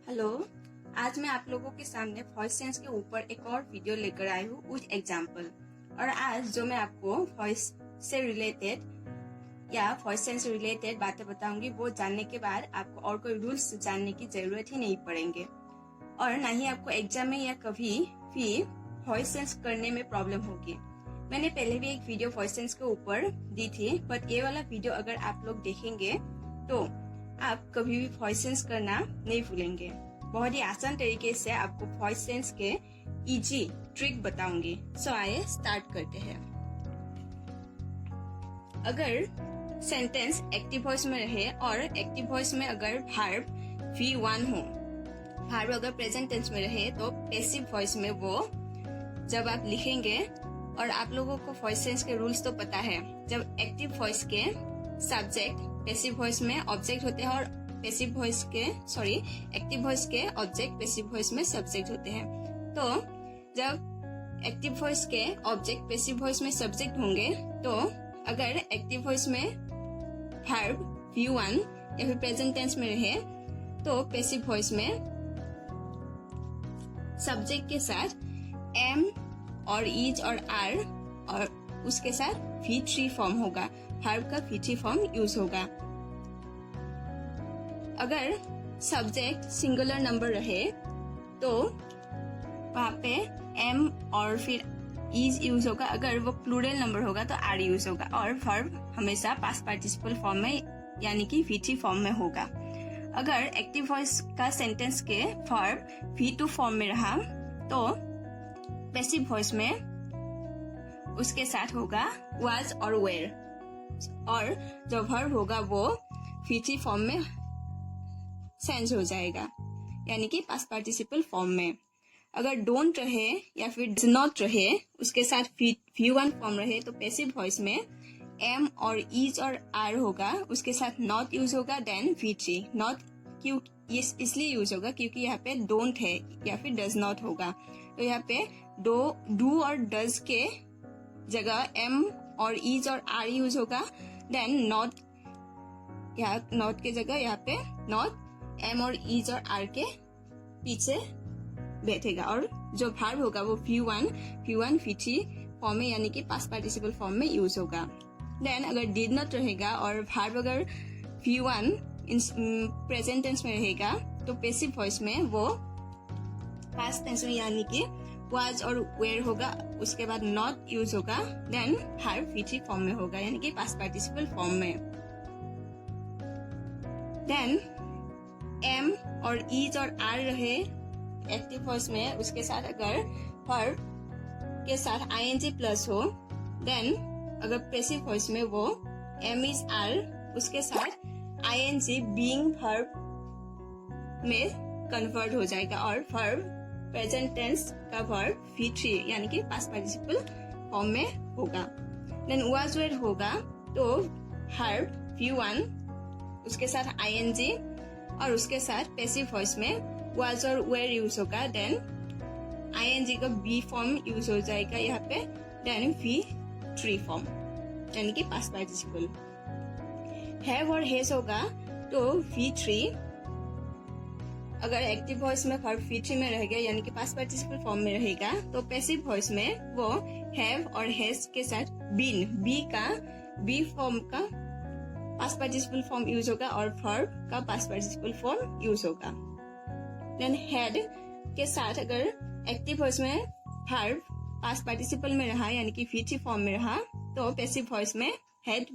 Hello. आज मैं आप लोगों के सामने वॉइस सेंस के ऊपर एक और वीडियो लेकर आई हूँ विद एग्जाम्पल। और आज जो मैं आपको वॉइस से रिलेटेड या वॉइस सेंस से रिलेटेड बातें बताऊंगी, वो जानने के बाद आपको और कोई रूल्स जानने की जरूरत ही नहीं पड़ेंगे और ना ही आपको एग्जाम में या कभी भी वॉइस सेंस करने में प्रॉब्लम होगी। मैंने पहले भी एक वीडियो वॉइस सेंस के ऊपर दी थी, बट ये वाला वीडियो अगर आप लोग देखेंगे तो आप कभी भी वॉइस सेंस करना नहीं भूलेंगे। बहुत ही आसान तरीके से आपको वॉइस सेंस के इजी ट्रिक बताऊंगी। सो आइए स्टार्ट करते हैं। अगर सेंटेंस एक्टिव वॉइस में रहे और एक्टिव वॉइस में अगर वर्ब V1 हो, वर्ब अगर प्रेजेंट टेंस में रहे तो पैसिव वॉइस में वो जब आप लिखेंगे, और आप लोगों को वॉइस सेंस के रूल्स तो पता है, जब एक्टिव वॉइस के सब्जेक्ट पैसिव वॉइस में ऑब्जेक्ट होते हैं और एक्टिव वॉइस के ऑब्जेक्ट पैसिव वॉइस में सब्जेक्ट होते हैं। तो जब एक्टिव वॉइस के ऑब्जेक्ट पैसिव वॉइस में सब्जेक्ट होंगे, तो अगर एक्टिव वॉइस में वर्ब V1 या फिर प्रेजेंट टेंस में रहे तो पैसिव वॉइस में सब्जेक्ट के साथ एम और इज और आर और उसके साथ V3 फॉर्म होगा, वर्ब का V3 फॉर्म यूज होगा। अगर सब्जेक्ट सिंगुलर नंबर रहे तो वहाँ पे एम और फिर इज यूज होगा। अगर वो प्लूरल नंबर होगा तो आर यूज होगा। और वर्ब हमेशा पास्ट पार्टिसिपल फॉर्म में यानी कि V3 फॉर्म में होगा। अगर एक्टिव वॉइस का सेंटेंस के वर्ब V2 फॉर्म में रहा तो पैसिव वॉइस में उसके साथ होगा was और were, और जो वर्ब होगा वो V3 फॉर्म में सेंस हो जाएगा, यानी कि पास्ट पार्टिसिपल फॉर्म में। अगर डोंट रहे या फिर डज नॉट रहे, उसके साथ V1 फॉर्म रहे तो पैसिव वॉइस में एम और इज और आर होगा, उसके साथ नॉट यूज होगा, देन V3। नॉट क्यों इसलिए यूज होगा क्योंकि यहाँ पे डोंट है या फिर डज नॉट होगा, तो यहाँ पे डू और डज के जगह एम और इज और आर यूज होगा। देन नॉट के जगह यहाँ पे नॉट एम और इज और आर के पीछे बैठेगा, और जो वर्ब होगा वो V1 V3 फॉर्म में यानी कि पास्ट पार्टिसिपल फॉर्म में यूज होगा। देन अगर डिड नॉट रहेगा और वर्ब अगर V1 प्रेजेंट टेंस में रहेगा तो पैसिव वॉइस में वो पास्ट टेंस में यानी कि was और were होगा, उसके बाद नॉट यूज होगा, देन वर्ब V3 फॉर्म में होगा यानी कि पास्ट पार्टिसिपल फॉर्म में। देन एम और इज और आर रहे एक्टिव वॉइस में, उसके साथ अगर वर्ब के साथ ing प्लस हो, देन अगर पैसिव वॉइस में वो एम इज आर उसके साथ ing बीइंग वर्ब में कन्वर्ट हो जाएगा और वर्ब प्रेजेंट टेंस का वर्ब V3 यानी कि पास्ट पार्टिसिपल फॉर्म में होगा। देन was were होगा तो वर्ब V1 उसके साथ ing और उसके साथ पैसिव वॉइस में was और were यूज होगा, देन ing का B फॉर्म यूज हो जाएगा यहाँ पे, देन V3 फॉर्म यानी कि पास्ट पार्टिसिपल। हैव और हैज होगा तो V3 अगर एक्टिव वॉइस में वर्ब V3 में रहेगा यानी कि पास्ट पार्टिसिपल फॉर्म में रहेगा, तो पैसिव वॉइस में वो हैव और हैज के साथ बीन बी फॉर्म का पास्ट पार्टिसिपल फॉर्म यूज होगा और वर्ब का पास्ट पार्टिसिपल फॉर्म यूज होगा। देन हैड के साथ अगर एक्टिव वॉइस में वर्ब पास्ट पार्टिसिपल में रहा यानी कि V3 फॉर्म में रहा तो पैसिव वॉइस में हैड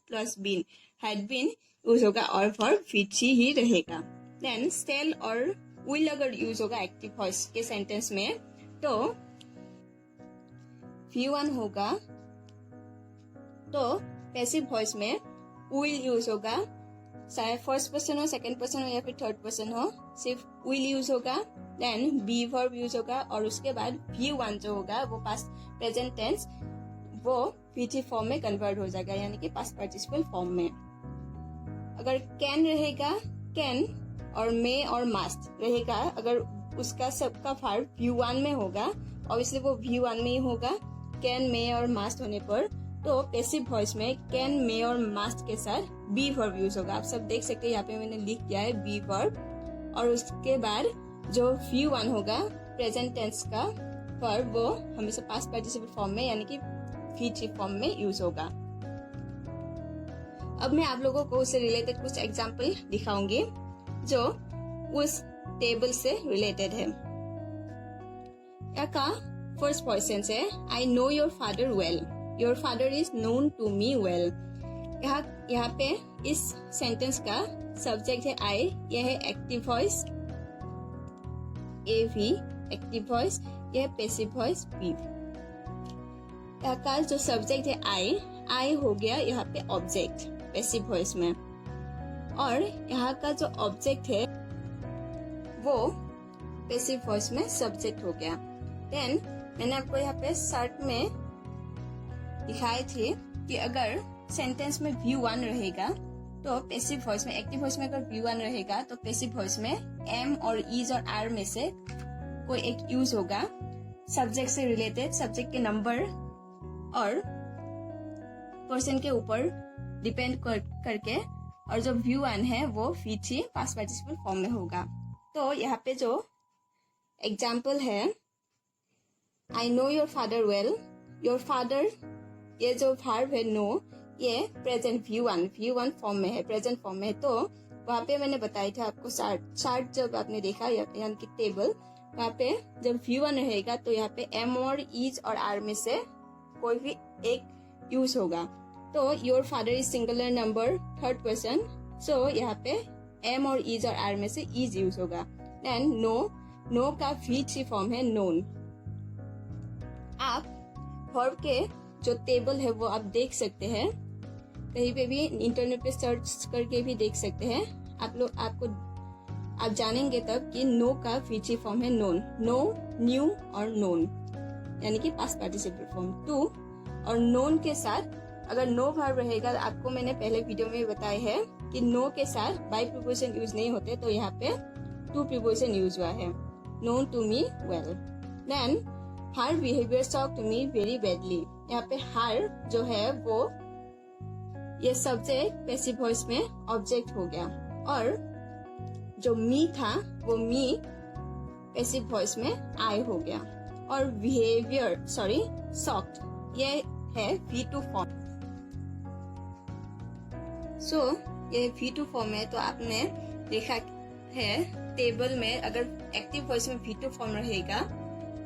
प्लस बीन यूज होगा और वर्ब V3 ही रहेगा। देन स्टेल और विल अगर यूज होगा एक्टिव वॉइस के सेंटेंस में तो V1 होगा, तो पैसिव वॉइस में विल यूज होगा, चाहे फर्स्ट पर्सन हो, सेकंड पर्सन हो या फिर थर्ड पर्सन हो, सिर्फ विल यूज होगा। देन बी वर्ब यूज होगा और उसके बाद V1 जो होगा वो पास्ट प्रेजेंट टेंस वो V3 फॉर्म में कन्वर्ट हो जाएगा यानी कि पास्ट पार्टिसिपल फॉर्म में। अगर कैन रहेगा, कैन और मे और मस्ट रहेगा, अगर उसका सबका वर्ब V1 में होगा, ऑब्वियसली वो V1 में ही होगा कैन मे और मस्ट होने पर, तो पैसिव वॉइस में कैन मे और मस्ट के साथ बी वर्ब यूज होगा। आप सब देख सकते हैं यहाँ पे मैंने लिख दिया है बी वर्ब और उसके बाद जो V1 होगा प्रेजेंट टेंस का वर्ब वो हमेशा पास्ट पार्टिसिपल फॉर्म में यानी कि V3 फॉर्म में यूज होगा। अब मैं आप लोगों को उससे रिलेटेड कुछ एग्जाम्पल दिखाऊंगी जो उस टेबल से रिलेटेड है। यहाँ का फर्स्ट क्वेश्चन है I know your father well, your father is known to me well. यहाँ पे इस सेंटेंस का सब्जेक्ट है आई, यह है active voice A V active voice, यह पैसिव वॉइस बी। यहाँ का जो सब्जेक्ट है आई हो गया यहाँ पे ऑब्जेक्ट पैसिव वॉइस में, और यहाँ का जो ऑब्जेक्ट है वो पैसिव वॉइस में सब्जेक्ट हो गया। देन मैंने आपको यहाँ पे शॉर्ट में दिखाए थे कि अगर सेंटेंस में V1 रहेगा तो पैसिव वॉइस में, एक्टिव वॉइस में अगर V1 रहेगा तो पैसिव वॉइस में M और इज और आर में से कोई एक यूज होगा सब्जेक्ट से रिलेटेड, सब्जेक्ट के नंबर और पर्सन के ऊपर डिपेंड करके, और जो V1 है वो V3 पास्ट पार्टिसिपल फॉर्म में होगा। तो यहाँ पे जो एग्जाम्पल है I know your father well, your father, ये जो वर्ब है नो, ये प्रेजेंट V1 फॉर्म में है, प्रेजेंट फॉर्म में है। तो वहाँ पे मैंने बताया था आपको चार्ट जब आपने देखा यानी कि टेबल, वहाँ पे जब V1 रहेगा तो यहाँ पे M और इज और आर में से कोई भी एक यूज होगा। तो your father is singular number third person, so यहाँ पे M और इज और आर में से इज यूज होगा। देन नो का V3 फॉर्म है नोन। आप वर्ब के जो टेबल है वो आप देख सकते हैं, कहीं पे भी इंटरनेट पे सर्च करके भी देख सकते हैं। आप जानेंगे तब कि नो का V3 फॉर्म है नोन, नो, न्यू और नोन यानी कि पास्ट पार्टिसिपल फॉर्म टू। और नोन के साथ अगर नो वर्ब रहेगा, आपको मैंने पहले वीडियो में बताया है कि नो के साथ बाई प्रीपोजिशन यूज नहीं होते, तो यहाँ पे टू प्रीपोजिशन यूज हुआ है, known to me well. Then her behaviour talk to me very badly, यहाँ पे हर जो है वो ये सब्जेक्ट पैसिव वॉइस में ऑब्जेक्ट हो गया, और जो मी था वो मी पैसिव वॉइस में आई हो गया, और बिहेवियर सॉफ्ट ये है V2 फॉर्म। सो ये V2 फॉर्म है। तो आपने देखा है टेबल में अगर एक्टिव वॉइस में V2 फॉर्म रहेगा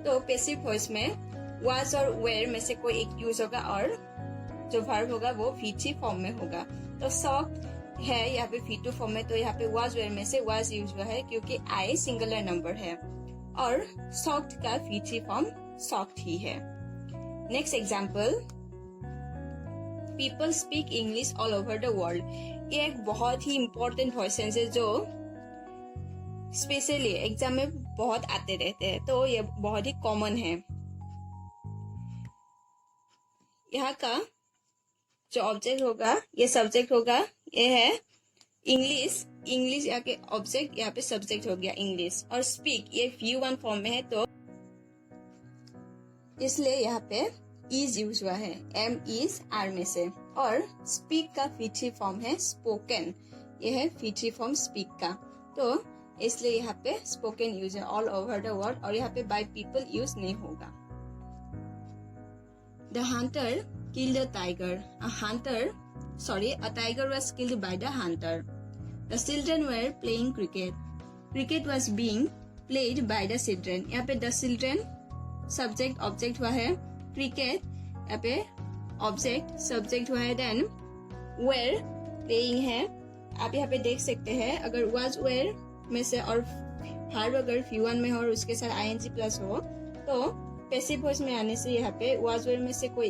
तो पैसिव वॉइस में वाज और वेयर में से कोई एक यूज होगा, और जो वर्ब होगा वो V3 फॉर्म में होगा। तो सॉफ्ट है यहाँ पे V2 फॉर्म में, तो यहाँ पे वाज वेयर में से वाज यूज हुआ है क्योंकि आई सिंगुलर नंबर है, और सॉफ्ट का V3 फॉर्म सॉफ्ट ही है। Next example, people speak English all over the world. ये एक बहुत ही इम्पोर्टेंट क्वेश्चन है जो स्पेशली एग्जाम में बहुत आते रहते हैं, तो ये बहुत ही कॉमन है। यहाँ का जो ऑब्जेक्ट होगा ये सब्जेक्ट होगा, ये है इंग्लिश यहाँ के ऑब्जेक्ट, यहाँ पे सब्जेक्ट हो गया इंग्लिश, और स्पीक ये V1 फॉर्म में है तो इसलिए यहाँ पे इज यूज हुआ है, M इज आर में से, और स्पीक का V3 फॉर्म है स्पोकन, ये है V3 फॉर्म स्पीक का, तो इसलिए यहाँ पे स्पोकन यूज है ऑल ओवर द वर्ल्ड, और यहाँ पे बाय पीपल यूज नहीं होगा। The Hunter killed a tiger, a tiger was killed by the hunter. The children were playing cricket. Cricket was being played by the children. यहाँ पे the children subject object हुआ है, cricket यहाँ पे object subject हुआ है, then where playing है। आप यहाँ पे देख सकते हैं अगर वाज वेयर में से और वर्ब अगर V1 में हो और उसके साथ ing प्लस हो तो पैसिव वॉइस में आने से यहाँ पे वाज वेयर में से कोई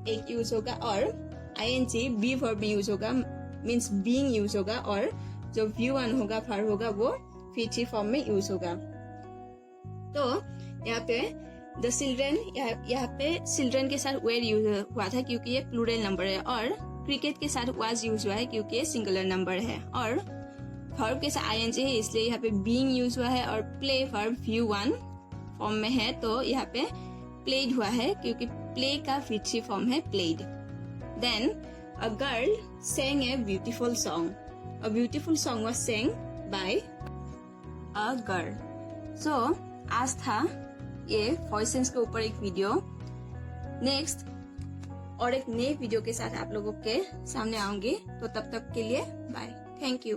एक यूज होगा, और ing बी वर्ब में यूज होगा, मीन्स बीइंग यूज होगा, और जो V1 होगा वर्ब होगा वो V3 फॉर्म में यूज होगा। तो यहाँ पे द चिल्ड्रन, यहाँ पे चिल्ड्रन के साथ वेयर यूज हुआ था क्योंकि ये प्लूरल नंबर है, और क्रिकेट के साथ वाज यूज हुआ है क्योंकि ये सिंगुलर नंबर है, और वर्ब के साथ ing है इसलिए यहाँ पे बीइंग यूज हुआ है, और प्ले वर्ब V1 फॉर्म में है तो यहाँ पे प्लेड हुआ है क्योंकि प्ले का V3 फॉर्म है played. Then a girl sang a beautiful song. A beautiful song was sang by a girl. So आज था ये वॉइसेस के ऊपर एक वीडियो। नेक्स्ट और एक नए वीडियो के साथ आप लोगों के सामने आऊंगी, तो तब तक के लिए बाय, थैंक यू।